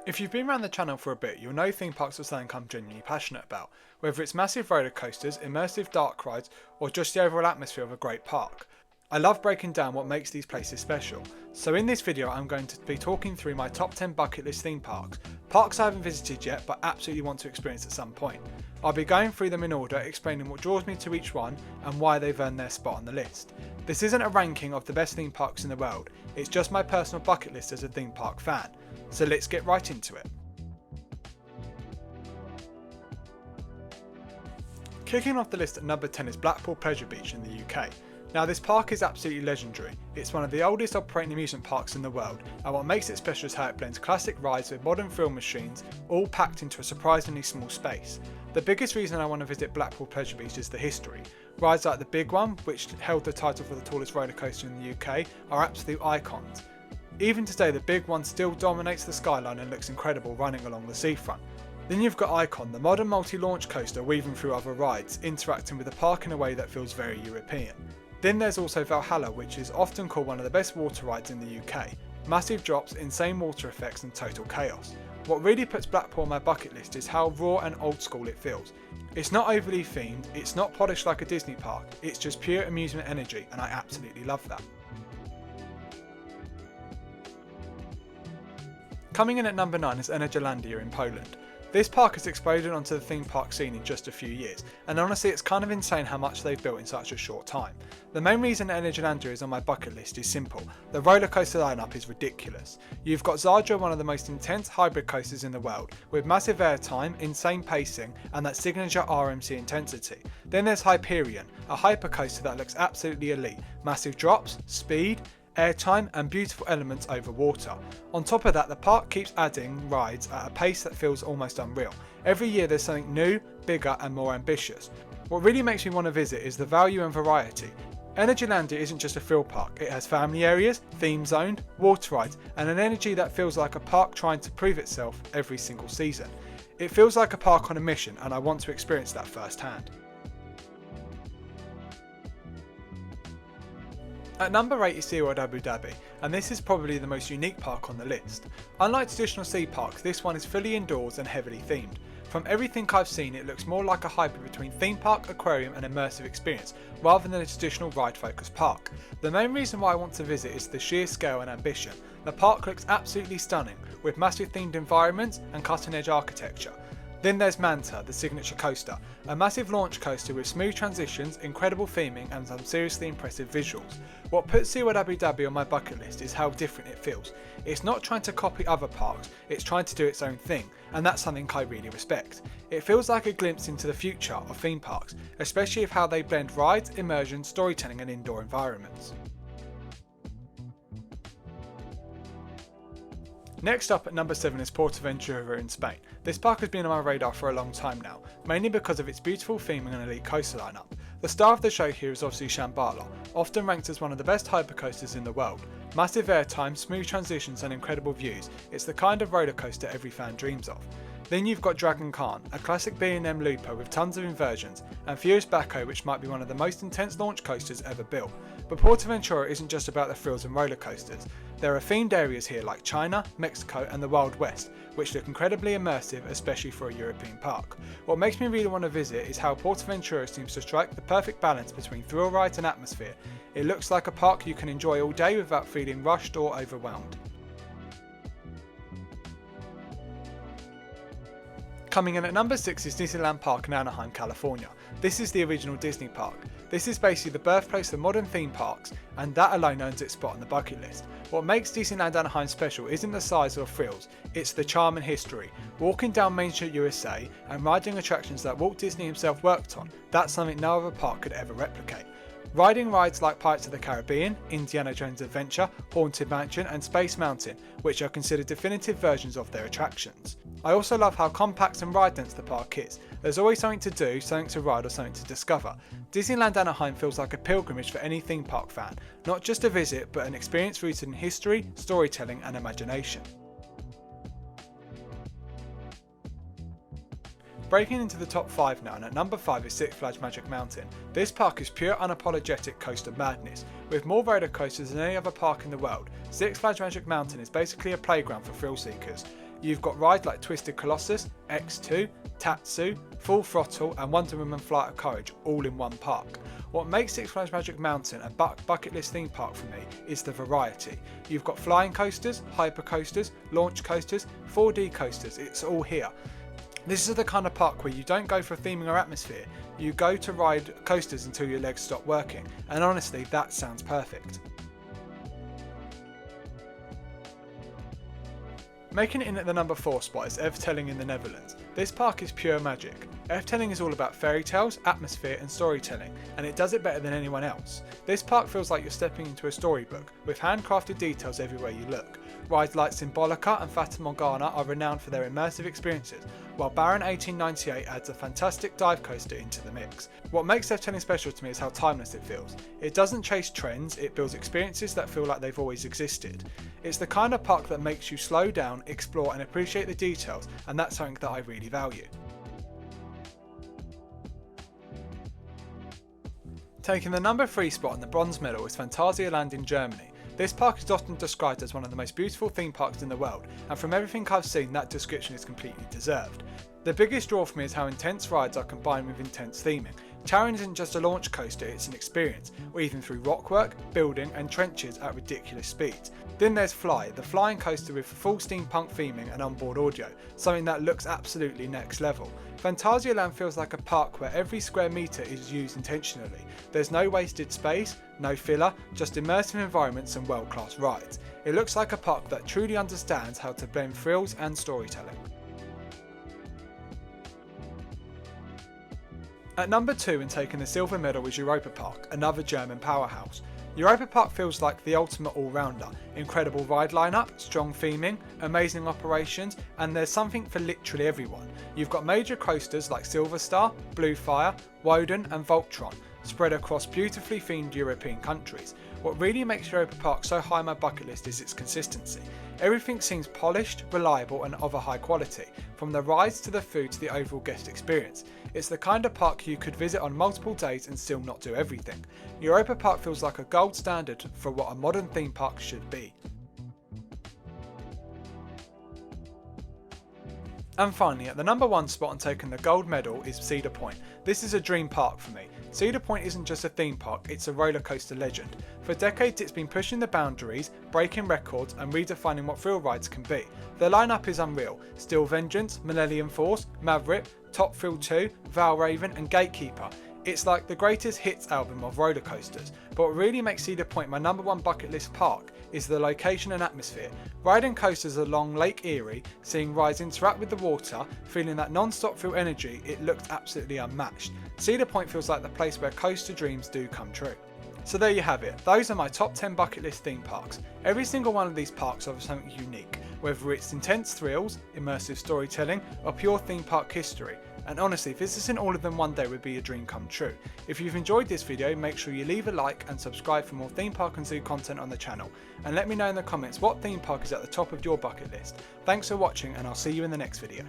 If you've been around the channel for a bit, you'll know theme parks are something I'm genuinely passionate about, whether it's massive roller coasters, immersive dark rides, or just the overall atmosphere of a great park. I love breaking down what makes these places special, so in this video I'm going to be talking through my top 10 bucket list theme parks I haven't visited yet but absolutely want to experience at some point. I'll be going through them in order, explaining what draws me to each one and why they've earned their spot on the list. This isn't a ranking of the best theme parks in the world, it's just my personal bucket list as a theme park fan. So let's get right into it. Kicking off the list at number 10 is Blackpool Pleasure Beach in the UK. Now this park is absolutely legendary. It's one of the oldest operating amusement parks in the world, and what makes it special is how it blends classic rides with modern thrill machines, all packed into a surprisingly small space. The biggest reason I want to visit Blackpool Pleasure Beach is the history. Rides like the big one, which held the title for the tallest roller coaster in the UK, are absolute icons. Even today the big one still dominates the skyline and looks incredible running along the seafront. Then you've got Icon, the modern multi-launch coaster weaving through other rides, interacting with the park in a way that feels very European. Then there's also Valhalla, which is often called one of the best water rides in the UK. Massive drops, insane water effects and total chaos. What really puts Blackpool on my bucket list is how raw and old school it feels. It's not overly themed, it's not polished like a Disney park, it's just pure amusement energy, and I absolutely love that. Coming in at number 9 is Energylandia in Poland. This park has exploded onto the theme park scene in just a few years, and honestly it's kind of insane how much they've built in such a short time. The main reason Energylandia is on my bucket list is simple: the roller coaster lineup is ridiculous. You've got Zadra, one of the most intense hybrid coasters in the world, with massive airtime, insane pacing, and that signature RMC intensity. Then there's Hyperion, a hyper coaster that looks absolutely elite, massive drops, speed, airtime and beautiful elements over water. On top of that, the park keeps adding rides at a pace that feels almost unreal. Every year there's something new, bigger and more ambitious. What really makes me want to visit is the value and variety. Energylandia isn't just a thrill park, it has family areas, theme zoned, water rides and an energy that feels like a park trying to prove itself every single season. It feels like a park on a mission and I want to experience that firsthand. At number 8 is SeaWorld Abu Dhabi, and this is probably the most unique park on the list. Unlike traditional sea parks, this one is fully indoors and heavily themed. From everything I've seen, it looks more like a hybrid between theme park, aquarium and immersive experience, rather than a traditional ride-focused park. The main reason why I want to visit is the sheer scale and ambition. The park looks absolutely stunning, with massive themed environments and cutting-edge architecture. Then there's Manta, the signature coaster, a massive launch coaster with smooth transitions, incredible theming and some seriously impressive visuals. What puts SeaWorld Abu Dhabi on my bucket list is how different it feels. It's not trying to copy other parks, it's trying to do its own thing, and that's something I really respect. It feels like a glimpse into the future of theme parks, especially with how they blend rides, immersion, storytelling and indoor environments. Next up at number 7 is PortAventura in Spain. This park has been on my radar for a long time now, mainly because of its beautiful theming and elite coaster lineup. The star of the show here is obviously Shambhala, often ranked as one of the best hypercoasters in the world. Massive airtime, smooth transitions and incredible views, it's the kind of roller coaster every fan dreams of. Then you've got Dragon Khan, a classic B&M looper with tons of inversions, and Furious Baco, which might be one of the most intense launch coasters ever built. But PortAventura isn't just about the thrills and roller coasters. There are themed areas here like China, Mexico and the Wild West, which look incredibly immersive, especially for a European park. What makes me really want to visit is how PortAventura seems to strike the perfect balance between thrill rides and atmosphere. It looks like a park you can enjoy all day without feeling rushed or overwhelmed. Coming in at number 6 is Disneyland Park in Anaheim, California. This is the original Disney park. This is basically the birthplace of modern theme parks, and that alone earns its spot on the bucket list. What makes Disneyland Anaheim special isn't the size or thrills, it's the charm and history. Walking down Main Street USA and riding attractions that Walt Disney himself worked on, that's something no other park could ever replicate. Riding rides like Pirates of the Caribbean, Indiana Jones Adventure, Haunted Mansion and Space Mountain, which are considered definitive versions of their attractions. I also love how compact and ride dense the park is. There's always something to do, something to ride or something to discover. Disneyland Anaheim feels like a pilgrimage for any theme park fan, not just a visit but an experience rooted in history, storytelling and imagination. Breaking into the top 5 now, and at number 5 is Six Flags Magic Mountain. This park is pure unapologetic coaster madness. With more roller coasters than any other park in the world, Six Flags Magic Mountain is basically a playground for thrill seekers. You've got rides like Twisted Colossus, X2, Tatsu, Full Throttle and Wonder Woman Flight of Courage all in one park. What makes Six Flags Magic Mountain a bucket list theme park for me is the variety. You've got flying coasters, hyper coasters, launch coasters, 4D coasters, it's all here. This is the kind of park where you don't go for theming or atmosphere, you go to ride coasters until your legs stop working, and honestly that sounds perfect. Making it in at the number 4 spot is Efteling in the Netherlands. This park is pure magic. Efteling is all about fairy tales, atmosphere and storytelling, and it does it better than anyone else. This park feels like you're stepping into a storybook, with handcrafted details everywhere you look. Rides like Symbolica and Fata Morgana are renowned for their immersive experiences, while Baron 1898 adds a fantastic dive coaster into the mix. What makes Efteling special to me is how timeless it feels. It doesn't chase trends, it builds experiences that feel like they've always existed. It's the kind of park that makes you slow down, explore and appreciate the details, and that's something that I really value. Taking the number 3 spot and the bronze medal is Phantasialand in Germany. This park is often described as one of the most beautiful theme parks in the world, and from everything I've seen that description is completely deserved. The biggest draw for me is how intense rides are combined with intense theming. Charon isn't just a launch coaster, it's an experience, weaving through rockwork, building and trenches at ridiculous speeds. Then there's Fly, the flying coaster with full steampunk theming and onboard audio, something that looks absolutely next level. Phantasialand feels like a park where every square metre is used intentionally. There's no wasted space, no filler, just immersive environments and world-class rides. It looks like a park that truly understands how to blend thrills and storytelling. At number 2 and taking the silver medal is Europa-Park, another German powerhouse. Europa-Park feels like the ultimate all-rounder. Incredible ride lineup, strong theming, amazing operations, and there's something for literally everyone. You've got major coasters like Silver Star, Blue Fire, Woden and Voltron, spread across beautifully themed European countries. What really makes Europa-Park so high on my bucket list is its consistency. Everything seems polished, reliable and of a high quality, from the rides to the food to the overall guest experience. It's the kind of park you could visit on multiple days and still not do everything. Europa-Park feels like a gold standard for what a modern theme park should be. And finally, at the number 1 spot and taking the gold medal is Cedar Point. This is a dream park for me. Cedar Point isn't just a theme park, it's a roller coaster legend. For decades it's been pushing the boundaries, breaking records and redefining what thrill rides can be. The lineup is unreal. Steel Vengeance, Millennium Force, Maverick, Top Thrill 2, Valraven and Gatekeeper. It's like the greatest hits album of roller coasters, but what really makes Cedar Point my number 1 bucket list park is the location and atmosphere. Riding coasters along Lake Erie, seeing rides interact with the water, feeling that non-stop thrill energy, it looked absolutely unmatched. Cedar Point feels like the place where coaster dreams do come true. So there you have it, those are my top 10 bucket list theme parks. Every single one of these parks offers something unique, whether it's intense thrills, immersive storytelling or pure theme park history. And honestly, visiting all of them one day would be a dream come true. If you've enjoyed this video, make sure you leave a like and subscribe for more theme park and zoo content on the channel. And let me know in the comments what theme park is at the top of your bucket list. Thanks for watching and I'll see you in the next video.